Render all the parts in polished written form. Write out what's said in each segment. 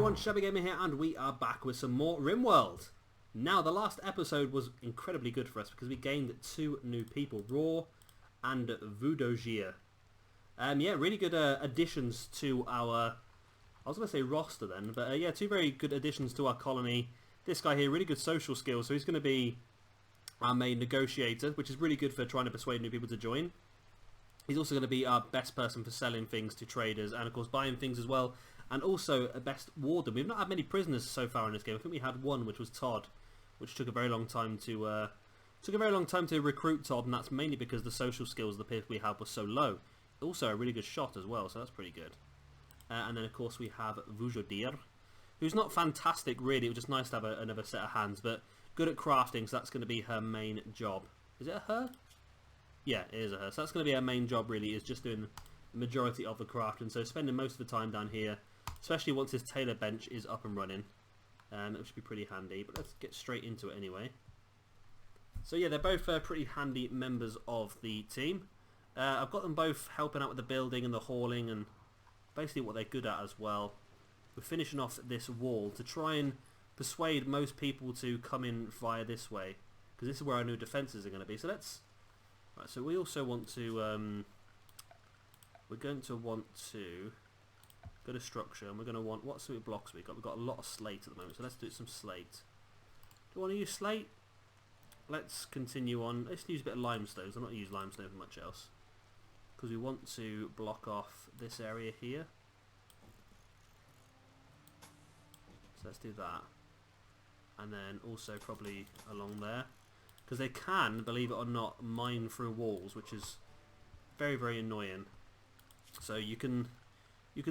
everyone, Shabby Gamer here, and we are back with some more Rimworld. Now, the last episode was incredibly good for us because we gained 2 new people, Raw and Voodogir. Yeah, really good additions to our, I was going to say roster then, but yeah, 2 very good additions to our colony. This guy here, really good social skills, so he's going to be our main negotiator, which is really good for trying to persuade new people to join. He's also going to be our best person for selling things to traders and, of course, buying things as well. And also a best warden. We've not had many prisoners so far in this game. I think we had one, which was Todd, which took a very long time to recruit Todd, and that's mainly because the social skills of the people we had were so low. Also a really good shot as well, so that's pretty good. And then, of course, we have Vujodir, who's not fantastic really. It was just nice to have another set of hands, but good at crafting, so that's going to be her main job. Is it a her? Yeah, it is a her. So that's going to be our main job, really, is just doing the majority of the crafting. So spending most of the time down here, especially once this tailor bench is up and running. That should be pretty handy, but let's get straight into it anyway. So yeah, they're both pretty handy members of the team. I've got them both helping out with the building and the hauling and basically what they're good at as well. We're finishing off this wall to try and persuade most people to come in via this way, because this is where our new defences are going to be. So let's... Right, so we also want to, we're going to want to go to structure, and we're going to want, what sort of blocks we got? We've got a lot of slate at the moment, so let's do some slate. Do you want to use slate? Let's continue on. Let's use a bit of limestone. I'm not going to use limestone for much else, because we want to block off this area here. So let's do that, and then also probably along there. Because they can, believe it or not, mine through walls, which is very, very annoying. So you can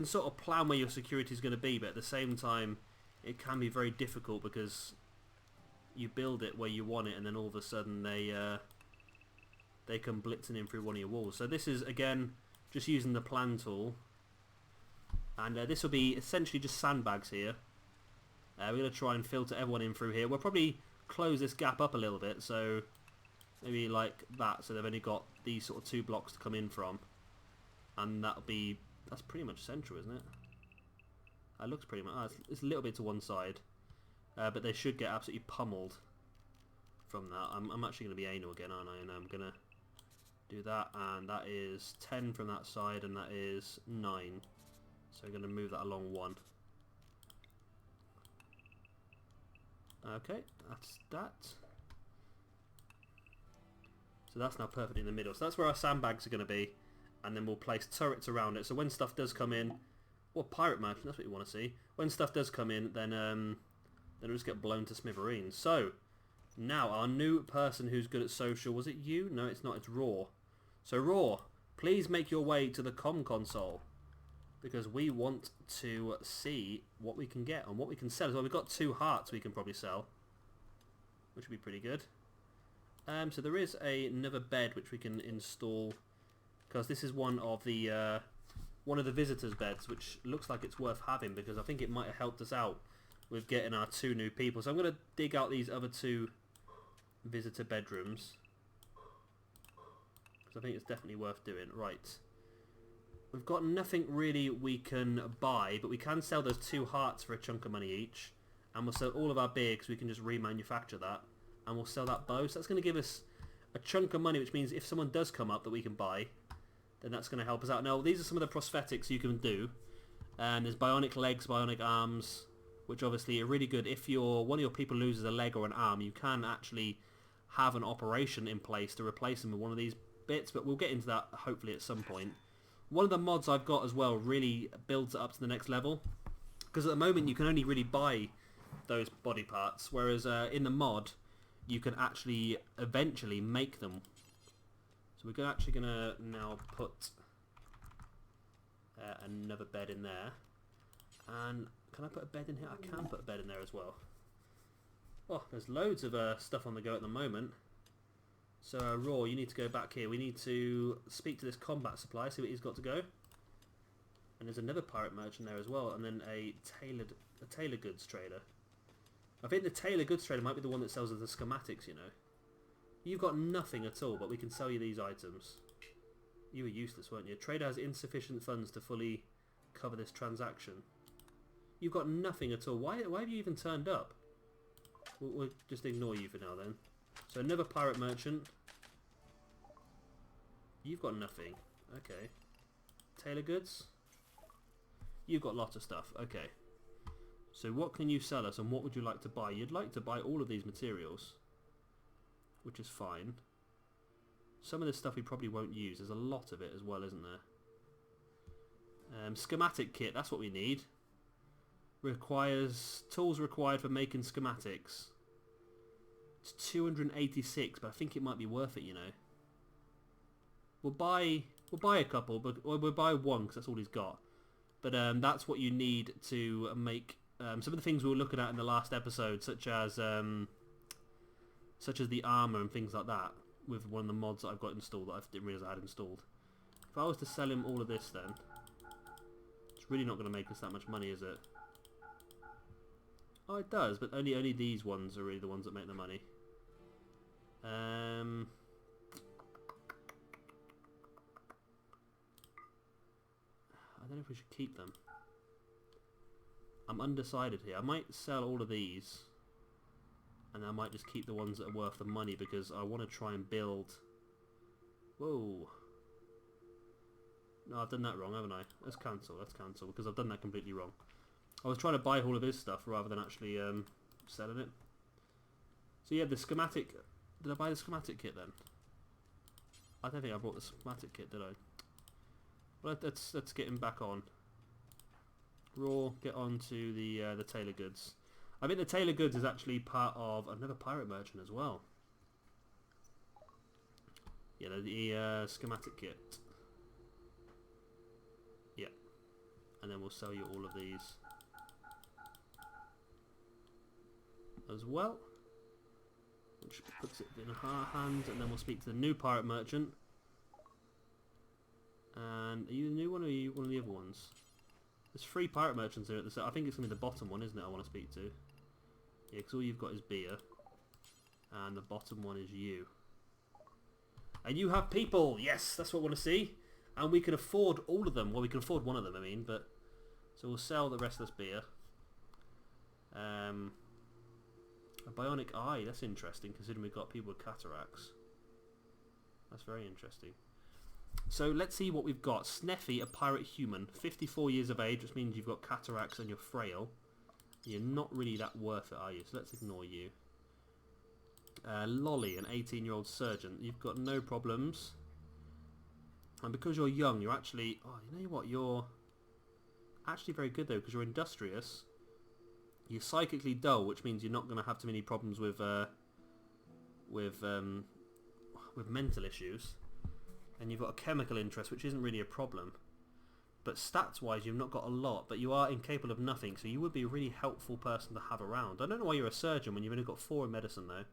sort of plan where your security is going to be, but at the same time, it can be very difficult because you build it where you want it, and then all of a sudden they come blitzing in through one of your walls. So this is again just using the plan tool, and this will be essentially just sandbags here. We're going to try and filter everyone in through here. We'll probably close this gap up a little bit, so maybe like that, so they've only got these sort of 2 blocks to come in from, and that's pretty much central, isn't it? It looks pretty much, it's a little bit to one side, but they should get absolutely pummeled from that. I'm actually going to be anal again, aren't I? And I'm going to do that, and that is 10 from that side, and that is 9, so I'm going to move that along 1. Okay, that's that. So that's now perfectly in the middle. So that's where our sandbags are going to be, and then we'll place turrets around it. So when stuff does come in, or pirate merchant, that's what you want to see. When stuff does come in, then it'll just get blown to smithereens. So now our new person who's good at social, was it you? No, it's not. It's Raw. So Raw, please make your way to the comm console, because we want to see what we can get and what we can sell as well. We've got 2 hearts we can probably sell, which would be pretty good. So there is another bed which we can install, because this is one of the visitors' beds, which looks like it's worth having, because I think it might have helped us out with getting our 2 new people. So I'm going to dig out these other 2 visitor bedrooms, because I think it's definitely worth doing. Right. We've got nothing really we can buy, but we can sell those 2 hearts for a chunk of money each, and we'll sell all of our beer because we can just remanufacture that, and we'll sell that bow. So that's going to give us a chunk of money, which means if someone does come up that we can buy, then that's going to help us out. Now, these are some of the prosthetics you can do. There's bionic legs, bionic arms, which obviously are really good. If one of your people loses a leg or an arm, you can actually have an operation in place to replace them with one of these bits, but we'll get into that hopefully at some point. One of the mods I've got as well really builds it up to the next level, because at the moment you can only really buy those body parts, whereas in the mod you can actually eventually make them. So we're actually going to now put another bed in there, and can I put a bed in here? I can put a bed in there as well. Oh, there's loads of stuff on the go at the moment. So Raw, you need to go back here. We need to speak to this combat supply, see what he's got to go. And there's another pirate merchant there as well, and then a tailor goods trader. I think the tailor goods trader might be the one that sells us the schematics, you know. You've got nothing at all, but we can sell you these items. You were useless, weren't you? Trader has insufficient funds to fully cover this transaction. You've got nothing at all. Why have you even turned up? We'll just ignore you for now then. So another pirate merchant. You've got nothing. Okay. Tailor goods. You've got lots of stuff. Okay. So what can you sell us and what would you like to buy? You'd like to buy all of these materials. Which is fine. Some of this stuff we probably won't use. There's a lot of it as well, isn't there? Schematic kit. That's what we need. Requires tools required for making schematics. It's 286, but I think it might be worth it, you know. We'll buy a couple, but we'll buy one because that's all he's got. But that's what you need to make some of the things we were looking at in the last episode, such as the armor and things like that, with one of the mods that I've got installed that I didn't realise I had installed. If I was to sell him all of this, then it's really not going to make us that much money, is it? Oh, it does, but only these ones are really the ones that make the money. I don't know if we should keep them. I'm undecided here. I might sell all of these, and I might just keep the ones that are worth the money because I want to try and build. Whoa! No, I've done that wrong, haven't I? Let's cancel. Let's cancel because I've done that completely wrong. I was trying to buy all of his stuff rather than actually selling it. So yeah, the schematic. Did I buy the schematic kit then? I don't think I bought the schematic kit, did I? Well, let's get him back on. Raw, get on to the tailor goods. I think the tailor goods is actually part of another pirate merchant as well. Yeah, the schematic kit. Yeah, and then we'll sell you all of these as well, which puts it in our hands, and then we'll speak to the new pirate merchant. And are you the new one or are you one of the other ones? There's 3 pirate merchants here at the set. I think it's going to be the bottom one, isn't it, I want to speak to. Yeah, because all you've got is beer. And the bottom one is you. And you have people! Yes, that's what I want to see. And we can afford all of them. Well, we can afford one of them, I mean, but... So we'll sell the rest of this beer. A bionic eye, that's interesting, considering we've got people with cataracts. That's very interesting. So let's see what we've got. Sneffy, a pirate human, 54 years of age, which means you've got cataracts and you're frail. You're not really that worth it, are you? So let's ignore you. Lolly, an 18-year-old surgeon. You've got no problems. And because you're young, you're actually... Oh, you know what? You're actually very good, though, because you're industrious. You're psychically dull, which means you're not going to have too many problems with mental issues. And you've got a chemical interest, which isn't really a problem. But stats-wise, you've not got a lot, but you are incapable of nothing, so you would be a really helpful person to have around. I don't know why you're a surgeon when you've only got 4 in medicine, though.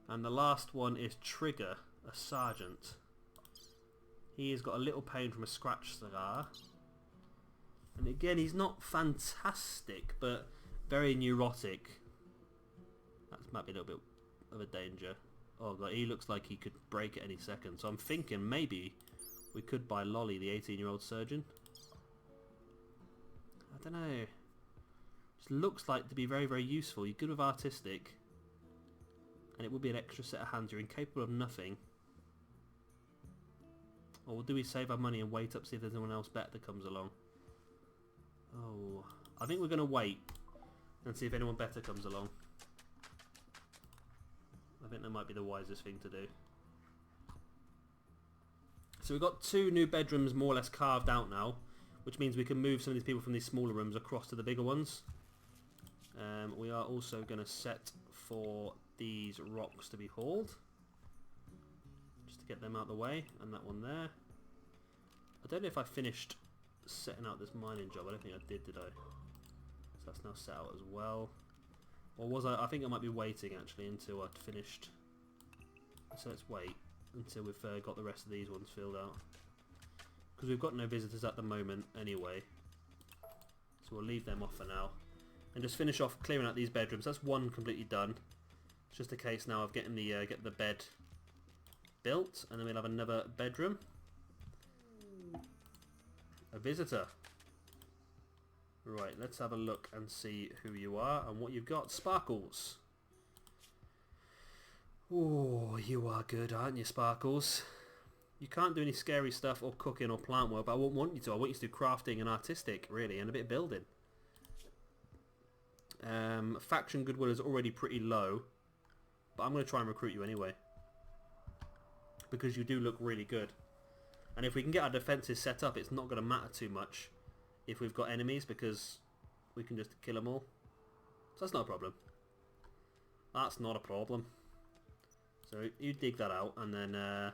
And the last one is Trigger, a sergeant. He has got a little pain from a scratch scar. And again, he's not fantastic, but very neurotic. That might be a little bit of a danger. Oh god, he looks like he could break at any second. So I'm thinking maybe we could buy Lolly, the 18-year-old surgeon. I don't know. Just looks like to be very, very useful. You're good with artistic. And it would be an extra set of hands. You're incapable of nothing. Or do we save our money and wait up, see if there's anyone else better that comes along? Oh, I think we're going to wait and see if anyone better comes along. I think that might be the wisest thing to do. So we've got 2 new bedrooms more or less carved out now, which means we can move some of these people from these smaller rooms across to the bigger ones. We are also going to set for these rocks to be hauled, just to get them out of the way, and that one there. I don't know if I finished setting out this mining job. I don't think I did I? So that's now set out as well. Or was I? I think I might be waiting actually until I'd finished. So let's wait until we've got the rest of these ones filled out. Because we've got no visitors at the moment anyway. So we'll leave them off for now. And just finish off clearing out these bedrooms. That's one completely done. It's just a case now of getting the get the bed built. And then we'll have another bedroom. A visitor. Right, let's have a look and see who you are and what you've got. Sparkles. Oh, you are good, aren't you, Sparkles? You can't do any scary stuff or cooking or plant work, but I won't want you to. I want you to do crafting and artistic, really, and a bit of building. Faction goodwill is already pretty low, but I'm going to try and recruit you anyway. Because you do look really good. And if we can get our defences set up, it's not going to matter too much if we've got enemies, because we can just kill them all. So that's not a problem. That's not a problem. So you dig that out, and then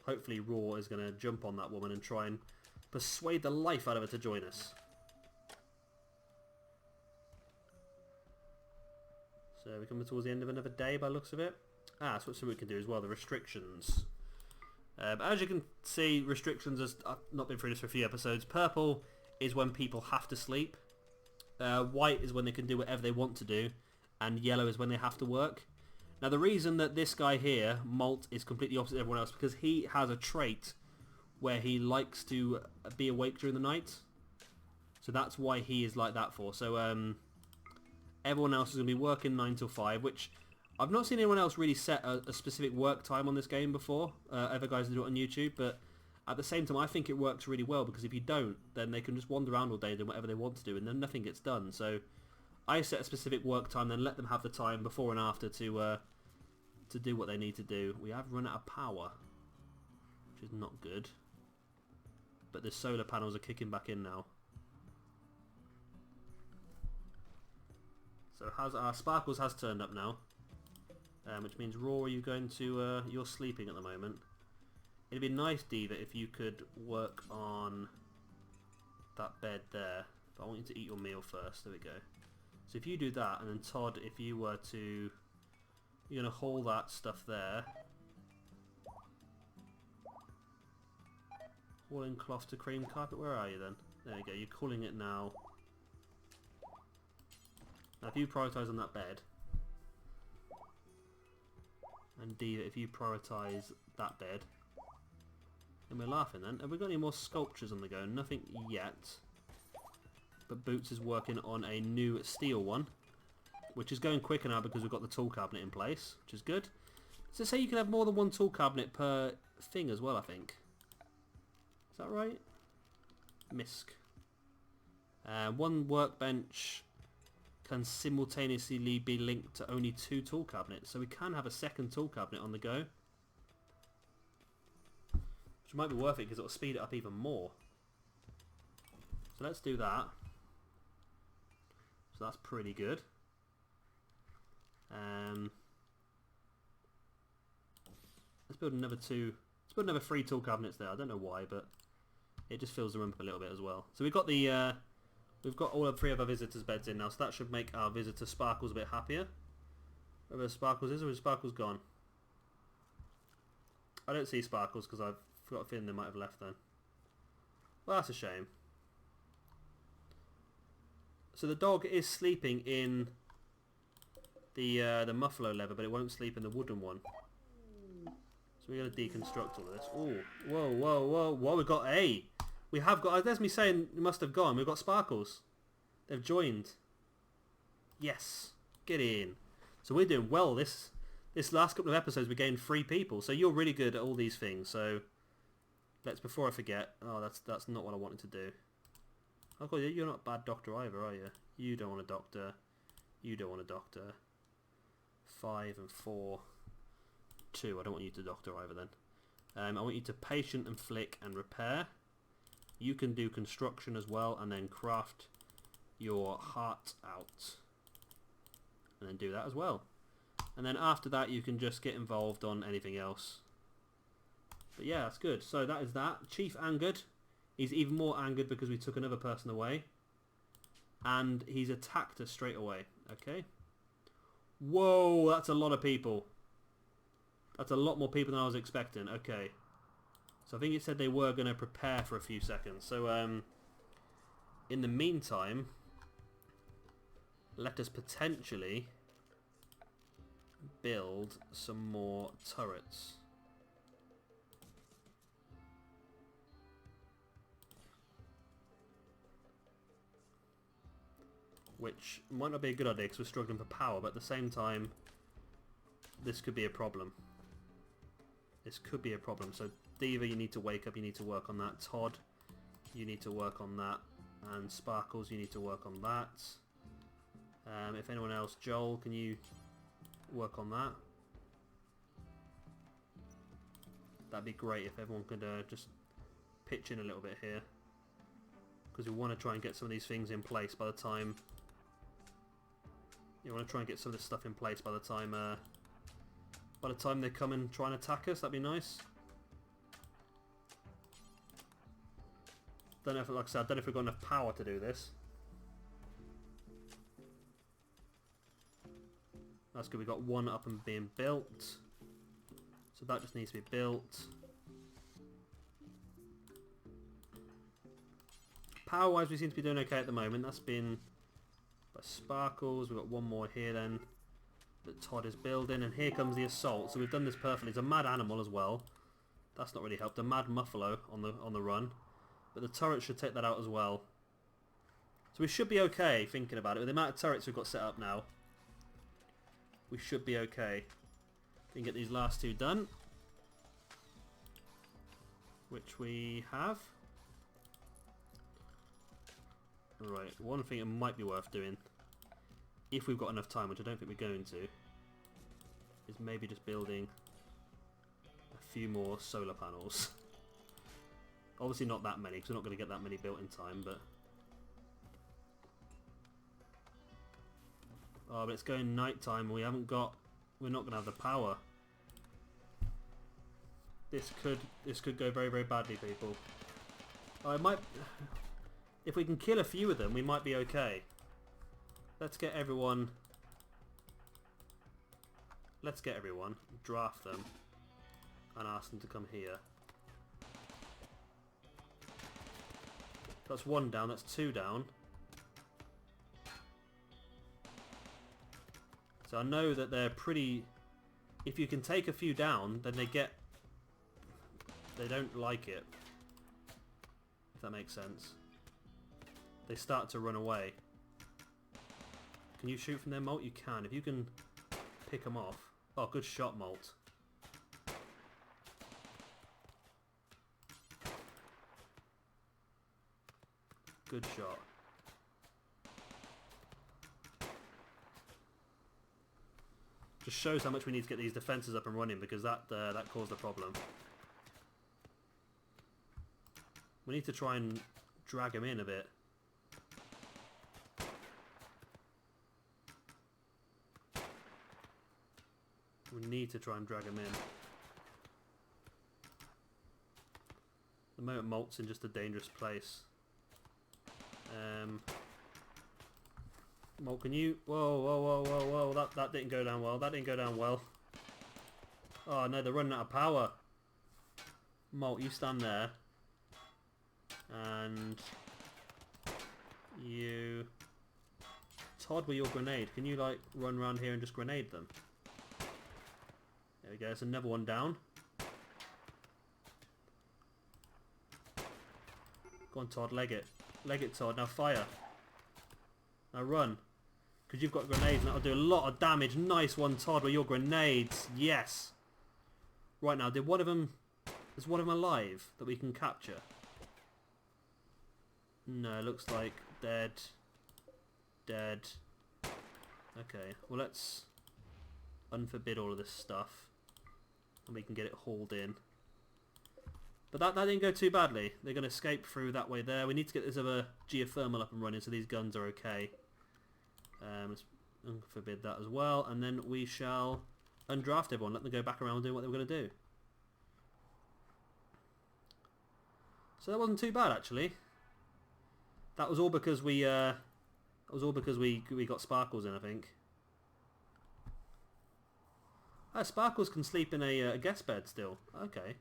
hopefully Raw is going to jump on that woman and try and persuade the life out of her to join us. So we're coming towards the end of another day by the looks of it. That's what we can do as well, the restrictions. As you can see, restrictions, I've not been through this for a few episodes. Purple is when people have to sleep. White is when they can do whatever they want to do. And yellow is when they have to work. Now the reason that this guy here, Malt, is completely opposite of everyone else, because he has a trait where he likes to be awake during the night. So that's why he is like that for. So everyone else is going to be working 9 till 5, which I've not seen anyone else really set a specific work time on this game before. Other guys do it on YouTube, but at the same time I think it works really well, because if you don't, then they can just wander around all day doing whatever they want to do, and then nothing gets done. So I set a specific work time, then let them have the time before and after to do what they need to do. We have run out of power, which is not good. But the solar panels are kicking back in now. So Sparkles has turned up now, which means Raw, you're going to you're sleeping at the moment. It'd be nice, Diva, if you could work on that bed there. But I want you to eat your meal first. There we go. So if you do that, and then Todd, if you were to, you're going to haul that stuff there. Hauling cloth to cream carpet. Where are you then? There you go. You're calling it now. Now if you prioritise on that bed, and Diva, if you prioritise that bed, then we're laughing then. Have we got any more sculptures on the go? Nothing yet. But Boots is working on a new steel one, which is going quicker now because we've got the tool cabinet in place, which is good. So say you can have more than one tool cabinet per thing as well, I think. Is that right? Misc. One workbench can simultaneously be linked to only 2 tool cabinets, so we can have a second tool cabinet on the go, which might be worth it because it will speed it up even more. So let's do that. So that's pretty good. Let's build another 2. Let's build another 3 tool cabinets there. I don't know why, but it just fills the room up a little bit as well. So we've got the we've got all 3 of our visitors' beds in now, so that should make our visitor Sparkles a bit happier. Wherever Sparkles is, or is Sparkles gone? I don't see Sparkles because I've got a feeling they might have left then. Well, that's a shame. So the dog is sleeping in the muffalo leather, but it won't sleep in the wooden one. So we're going to deconstruct all of this. Oh, whoa, whoa, whoa, whoa! We've got we have got. There's me saying it must have gone. We've got Sparkles. They've joined. Yes, get in. So we're doing well. This last couple of episodes we gained 3 people. So you're really good at all these things. So let's, before I forget. Oh, that's not what I wanted to do. Oh God, you're not a bad doctor either, are you? You don't want a doctor. You don't want a doctor. 5 and 4. 2. I don't want you to doctor either then. I want you to patient and flick and repair. You can do construction as well, and then craft your heart out. And then do that as well. And then after that you can just get involved on anything else. But yeah, that's good. So that is that. Chief angered. He's even more angered because we took another person away. And he's attacked us straight away. Okay. Whoa, that's a lot of people. That's a lot more people than I was expecting. Okay. So I think it said they were going to prepare for a few seconds. So in the meantime, let us potentially build some more turrets. which might not be a good idea because we're struggling for power, but at the same time, this could be a problem. This could be a problem. So Diva, you need to wake up, you need to work on that. Todd, you need to work on that. And Sparkles, you need to work on that. If anyone else, Joel, can you work on that? That'd be great if everyone could just pitch in a little bit here. Because we want to try and get some of these things in place by the time... You want to try and get some of this stuff in place by the time they come and try and attack us. That'd be nice. Don't know if, like I said, I don't know if we've got enough power to do this. That's good. We've got one up and being built. So that just needs to be built. Power-wise, we seem to be doing okay at the moment. That's been by Sparkles. We've got one more here then that Todd is building. And here comes the assault. So we've done this perfectly. It's a mad animal as well. That's not really helped. A mad muffalo on the run. But the turret should take that out as well. So we should be okay, thinking about it. With the amount of turrets we've got set up now, we should be okay. We can get these last two done. Which we have. Right, one thing it might be worth doing, if we've got enough time, which I don't think we're going to, is maybe just building a few more solar panels. Obviously not that many, because we're not going to get that many built in time, but... Oh, but it's going night time, and we're not going to have the power. This could go very, very badly, people. I might... If we can kill a few of them, we might be okay. Let's get everyone... draft them, and ask them to come here. That's one down, that's two down. So I know that they're pretty... If you can take a few down, then they don't like it. If that makes sense. They start to run away. Can you shoot from their Molt? You can. If you can pick them off. Oh, good shot, Molt. Good shot. Just shows how much we need to get these defences up and running, because that caused a problem. We need to try and drag them in a bit. We need to try and drag him in. The moment Molt's in just a dangerous place. Molt, can you... Whoa, whoa, whoa, whoa, whoa. That didn't go down well. That didn't go down well. Oh no, they're running out of power. Molt, you stand there. And... You... Todd, with your grenade, can you like run around here and just grenade them? There we go, there's another one down. Go on, Todd, leg it. Leg it, Todd. Now fire. Now run. Because you've got grenades and that'll do a lot of damage. Nice one, Todd, with your grenades. Yes. Right now, is one of them alive that we can capture? No, it looks like dead. Dead. Okay, well let's unforbid all of this stuff. And we can get it hauled in. But that didn't go too badly. They're going to escape through that way there. We need to get this other geothermal up and running so these guns are okay. Let's unforbid that as well. And then we shall undraft everyone. Let them go back around and do what they were going to do. So that wasn't too bad actually. That was all because we got Sparkles in, I think. Sparkles can sleep in a guest bed still. Okay.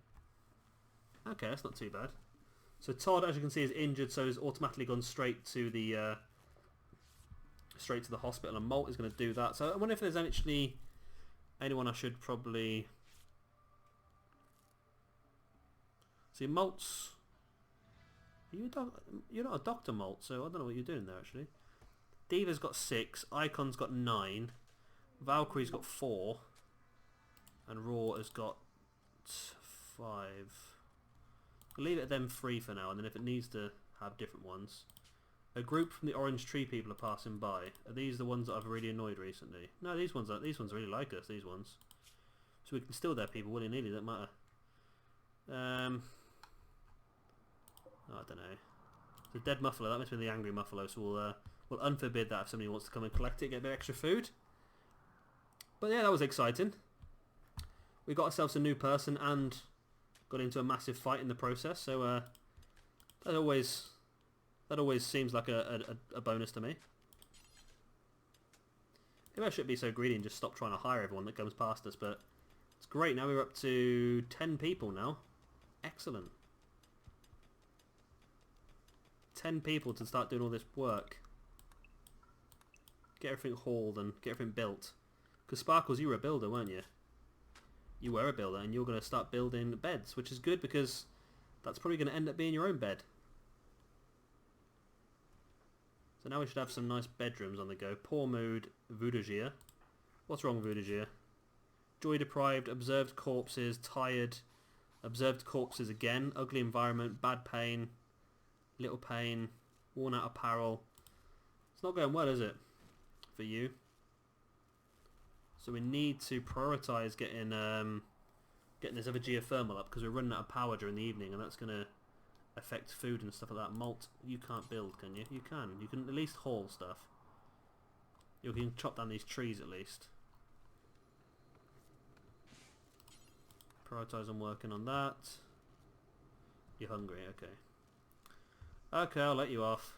Okay, that's not too bad. So Todd, as you can see, is injured, so he's automatically gone straight to the hospital, and Molt is going to do that. So I wonder if there's actually anyone I should probably... See, Molt's... You're not a doctor, Molt, so I don't know what you're doing there, actually. Diva's got 6, Icon's got 9, Valkyrie's got 4, and Raw has got 5. I'll leave it at them 3 for now, and then if it needs to have different ones. A group from the orange tree people are passing by. Are these the ones that I've really annoyed recently? No, these ones really like us, these ones. So we can steal their people willy-nilly, doesn't matter. I don't know. The dead muffalo, that must be the angry muffalo, so we'll unforbid that if somebody wants to come and collect it, get a bit extra food. But yeah, that was exciting. We got ourselves a new person and got into a massive fight in the process, so that always seems like a bonus to me. Maybe I shouldn't be so greedy and just stop trying to hire everyone that comes past us, but it's great. Now we're up to 10 people now. Excellent. 10 people to start doing all this work. Get everything hauled and get everything built. Because Sparkles, you were a builder, weren't you? You were a builder, and you're going to start building beds, which is good because that's probably going to end up being your own bed. So now we should have some nice bedrooms on the go. Poor mood, Voodoogia. What's wrong, Voodoogia? Joy deprived, observed corpses, tired, observed corpses again, ugly environment, bad pain, little pain, worn out apparel. It's not going well, is it? For you. So we need to prioritise getting this other geothermal up because we're running out of power during the evening, and that's going to affect food and stuff like that. Malt, you can't build, can you? You can. You can at least haul stuff. You can chop down these trees at least. Prioritise on working on that. You're hungry, okay. Okay, I'll let you off.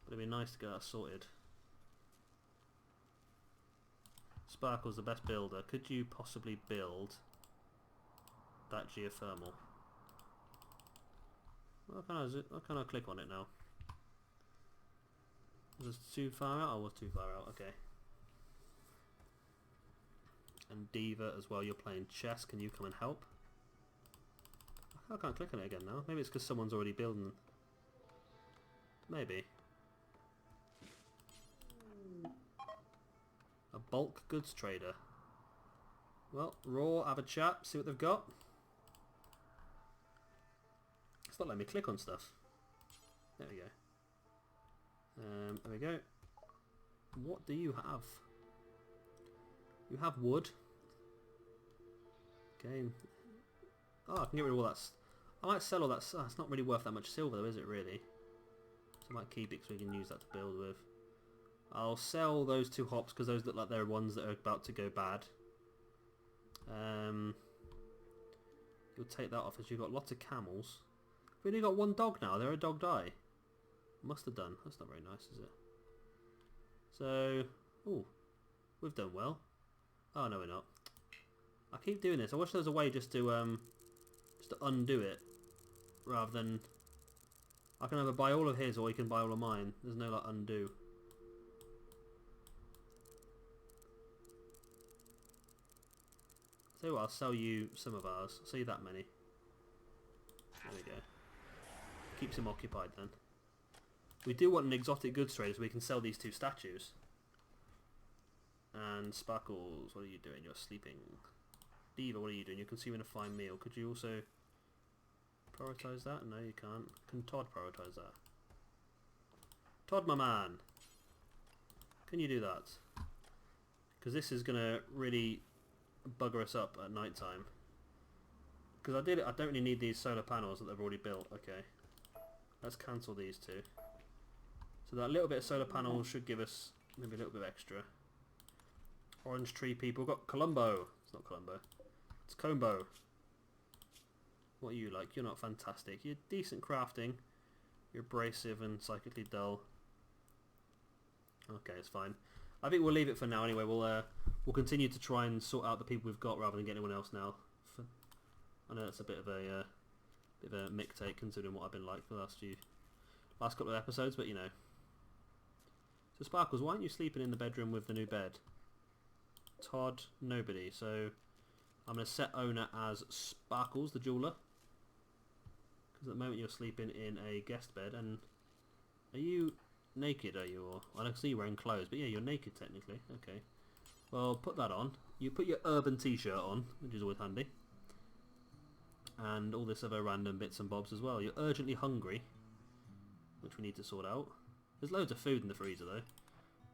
But it'd be nice to get that sorted. Sparkle's the best builder. Could you possibly build that geothermal? How can I click on it now? Was this too far out? I was too far out, okay. And Diva as well, you're playing chess. Can you come and help? I can't click on it again now. Maybe it's because someone's already building. Maybe. A bulk goods trader. Well, Raw, have a chat, see what they've got. It's not letting me click on stuff. There we go. There we go. What do you have? You have wood. Okay. Oh, I can get rid of all that. I might sell all that. Oh, it's not really worth that much silver though, is it really? So I might keep it so we can use that to build with. I'll sell those 2 hops because those look like they're ones that are about to go bad. You'll take that off as you've got lots of camels. We've only got 1 dog now. They're a dog die. Must have done. That's not very nice, is it? So, ooh, we've done well. Oh no, we're not. I keep doing this. I wish there was a way just to undo it, rather than I can either buy all of his or he can buy all of mine. There's no like undo. Tell you what, I'll sell you some of ours. I'll sell you that many. There we go. Keeps him occupied then. We do want an exotic goods trader so we can sell these 2 statues. And Sparkles, what are you doing? You're sleeping. Diva, what are you doing? You're consuming a fine meal. Could you also prioritise that? No, you can't. Can Todd prioritise that? Todd, my man. Can you do that? Because this is going to really bugger us up at night time. Because I don't really need these solar panels that they've already built. Okay. Let's cancel these 2. So that little bit of solar panels should give us maybe a little bit extra. Orange tree people. We've got Columbo. It's not Columbo. It's Combo. What are you like? You're not fantastic. You're decent crafting. You're abrasive and psychically dull. Okay, it's fine. I think we'll leave it for now anyway. We'll continue to try and sort out the people we've got rather than get anyone else now. I know it's a bit of a mick take considering what I've been like for the last couple of episodes, but you know. So Sparkles, why aren't you sleeping in the bedroom with the new bed? Todd, nobody. So I'm going to set owner as Sparkles, the jeweler. Because at the moment you're sleeping in a guest bed. And are you naked, are you? Or I don't see you wearing clothes, but yeah, you're naked technically. Okay. Well, put that on. You put your urban t-shirt on, which is always handy. And all this other random bits and bobs as well. You're urgently hungry, which we need to sort out. There's loads of food in the freezer though.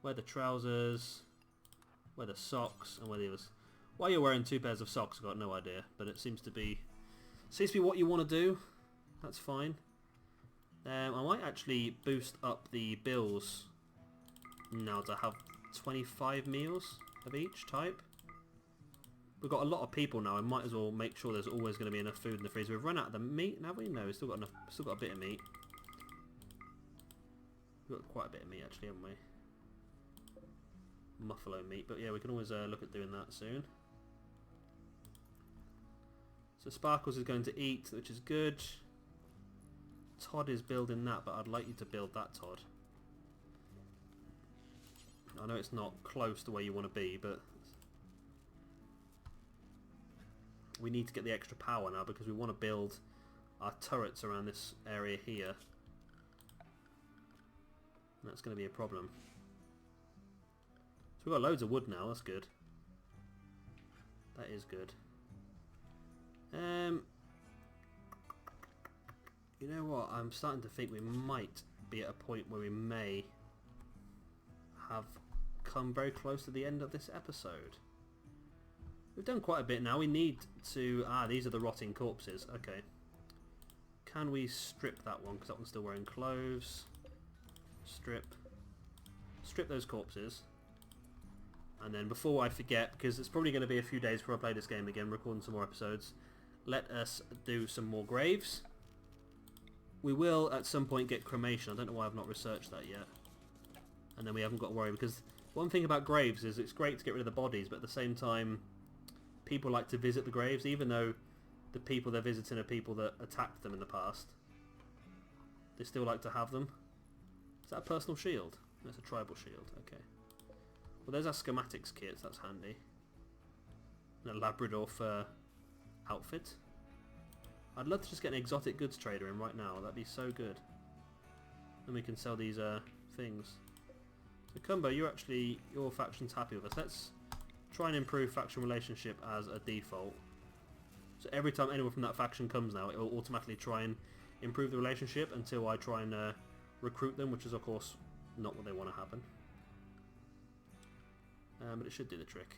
Wear the trousers, wear the socks, and wear the others. Why you're wearing 2 pairs of socks, I've got no idea, but it seems to be what you want to do. That's fine. I might actually boost up the bills now to have 25 meals of each type. We've got a lot of people now. I might as well make sure there's always going to be enough food in the freezer. We've run out of the meat, have we? No, we've still got enough. Still got a bit of meat. We've got quite a bit of meat actually, haven't we? Buffalo meat, but yeah, we can always look at doing that soon. So Sparkles is going to eat, which is good. Todd is building that, but I'd like you to build that, Todd. I know it's not close to where you want to be, but we need to get the extra power now because we want to build our turrets around this area here. And that's going to be a problem. So we've got loads of wood now, that's good. That is good. You know what, I'm starting to think we might be at a point where we may have come very close to the end of this episode. We've done quite a bit now. We need to... these are the rotting corpses. Okay. Can we strip that one? Because that one's still wearing clothes. Strip. Strip those corpses. And then before I forget, because it's probably going to be a few days before I play this game again, recording some more episodes, let us do some more graves. We will at some point get cremation. I don't know why I've not researched that yet. And then we haven't got to worry, because one thing about graves is it's great to get rid of the bodies, but at the same time people like to visit the graves, even though the people they're visiting are people that attacked them in the past. They still like to have them. Is that a personal shield? That's a tribal shield, okay. Well, there's our schematics kits, that's handy. And a Labrador fur outfit. I'd love to just get an exotic goods trader in right now, that'd be so good. And we can sell these things. So Cumbo, your faction's happy with us. Let's try and improve faction relationship as a default. So every time anyone from that faction comes now, it will automatically try and improve the relationship until I try and recruit them, which is of course not what they want to happen. But it should do the trick.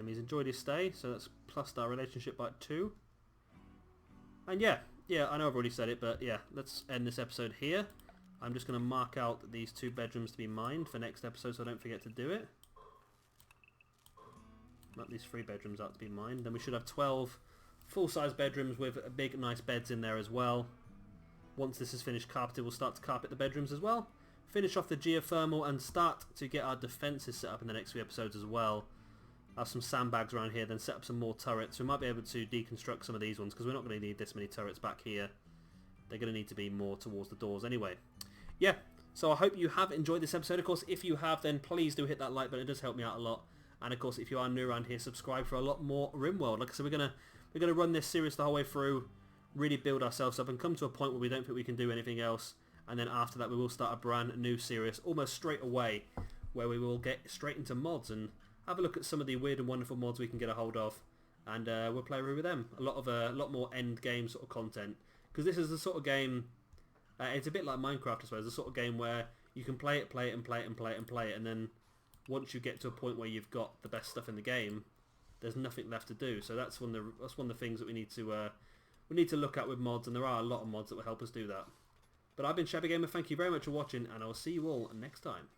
He's enjoyed his stay, so that's plussed our relationship by 2. And yeah, I know I've already said it, but yeah, let's end this episode here. I'm just going to mark out these 2 bedrooms to be mined for next episode so I don't forget to do it. Mark these 3 bedrooms out to be mined. Then we should have 12 full-size bedrooms with big, nice beds in there as well. Once this is finished carpeted, we'll start to carpet the bedrooms as well. Finish off the geothermal and start to get our defences set up in the next few episodes as well. Have some sandbags around here, then set up some more turrets. We might be able to deconstruct some of these ones because we're not going to need this many turrets back here. They're going to need to be more towards the doors anyway. Yeah, so I hope you have enjoyed this episode. Of course, if you have, then please do hit that like button. It does help me out a lot. And of course, if you are new around here, subscribe for a lot more Rimworld. Like I said, we're gonna run this series the whole way through, really build ourselves up, and come to a point where we don't think we can do anything else. And then after that, we will start a brand new series almost straight away, where we will get straight into mods and have a look at some of the weird and wonderful mods we can get a hold of, and we'll play around with them. A lot more end game sort of content, because this is the sort of game. It's a bit like Minecraft, I suppose. The sort of game where you can play it, and then once you get to a point where you've got the best stuff in the game, there's nothing left to do. So that's one of the things that we need to look at with mods, and there are a lot of mods that will help us do that. But I've been Shabby Gamer. Thank you very much for watching, and I'll see you all next time.